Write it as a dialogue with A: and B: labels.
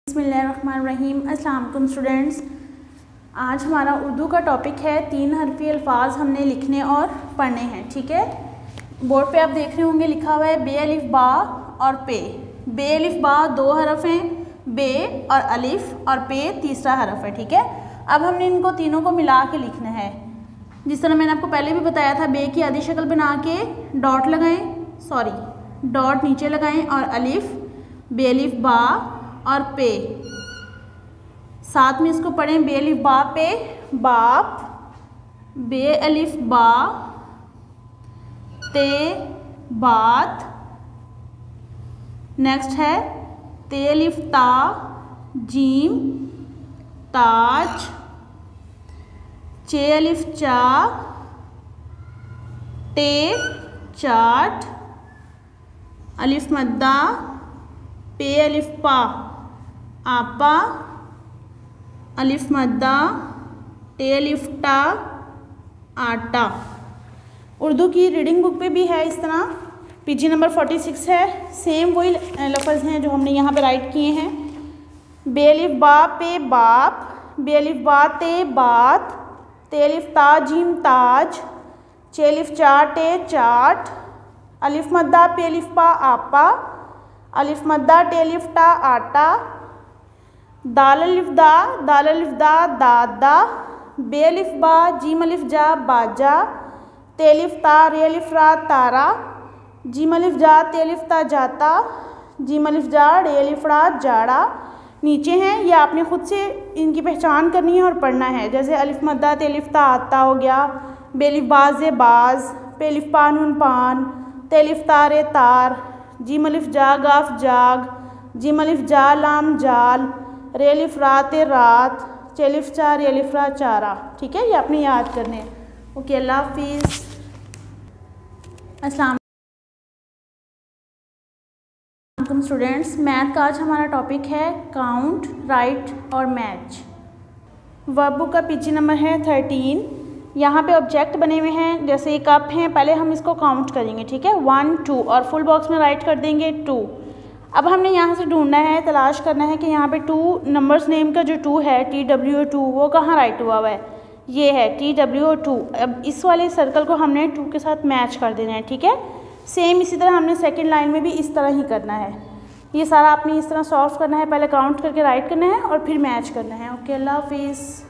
A: बिस्मिल्लाहिर्रहमानिर्रहीम। अस्सलाम वालेकुम स्टूडेंट्स। आज हमारा उर्दू का टॉपिक है 3 हरफी अल्फाज हमने लिखने और पढ़ने हैं। ठीक है, बोर्ड पे आप देख रहे होंगे लिखा हुआ है बे अलिफ बा और पे। बे अलिफ बा 2 हरफ हैं, बे और अलिफ और पे तीसरा हरफ है। ठीक है, अब हमने इनको तीनों को मिला के लिखना है। जिस तरह मैंने आपको पहले भी बताया था, बे की आधी शक्ल बना के डॉट लगाएं, डॉट नीचे लगाएं और अलिफ, बे अलिफ बा और पे, साथ में इसको पढ़ें बे अलिफ बा पे बाप, बे अलिफ बा ते बात। नेक्स्ट है ते अलिफ ता जीम ताज, चे अलिफ चा टे चाट, अलिफ मद्दा पे अलिफ पा आपा, अलिफ मद्दा टे अलिफ टा आटा। उर्दू की रीडिंग बुक पे भी है इस तरह, पेज नंबर 46 है। सेम वही लफ्ज़ हैं जो हमने यहाँ पे राइट किए हैं। बे अलिफ बा पे बाप, बे अलिफ बा ते बात, ते अलिफ ता जीम ताज, चे अलिफ चा टे चाट, अलिफ मद्दा पे अलिफ पा आपा, अलिफ मद्दा टे अलिफ टा आटा, दाल अलिफ दा दादा, बे अलिफ बा जीम अलिफ जा बाजा, ते अलिफ ता रे अलिफ रा तारा, जीम अलिफ जा ते अलिफ ता जाता, जीम अलिफ जा रे अलिफ रा जाड़ा। नीचे हैं, ये आपने खुद से इनकी पहचान करनी है और पढ़ना है। जैसे अलिफ मद्दा ते अलिफ ता आता हो गया, बे अलिफ बाज़ बाज, पे अलिफ पा नून पान, ते अलिफ ता रे तार, जीम अलिफ जा गाफ जाग, जीम अलिफ जा लाम जाल, रे अलिफ रात रात, चे अलिफ चा रे अलिफ रा चारा। ठीक है, ये आपने याद करने हैं। ओके, अल्लाह हाफिज़। अस्सलाम वालेकुम स्टूडेंट्स। मैथ का आज हमारा टॉपिक है काउंट, राइट और मैच। वर्ब बुक का पेज नंबर है 13। यहाँ पे ऑब्जेक्ट बने हुए हैं, जैसे ये कप हैं, पहले हम इसको काउंट करेंगे। ठीक है, 1 2 और फुल बॉक्स में राइट कर देंगे 2। अब हमने यहाँ से ढूंढना है, तलाश करना है कि यहाँ पे 2 नंबर्स नेम का जो 2 है TWO2 वो कहाँ राइट हुआ हुआ है। ये है TWO2। अब इस वाले सर्कल को हमने 2 के साथ मैच कर देना है। ठीक है, सेम इसी तरह हमने सेकेंड लाइन में भी इस तरह ही करना है। ये सारा आपने इस तरह सॉल्व करना है, पहले काउंट करके राइट करना है और फिर मैच करना है। ओके, अल्लाह हाफिज़।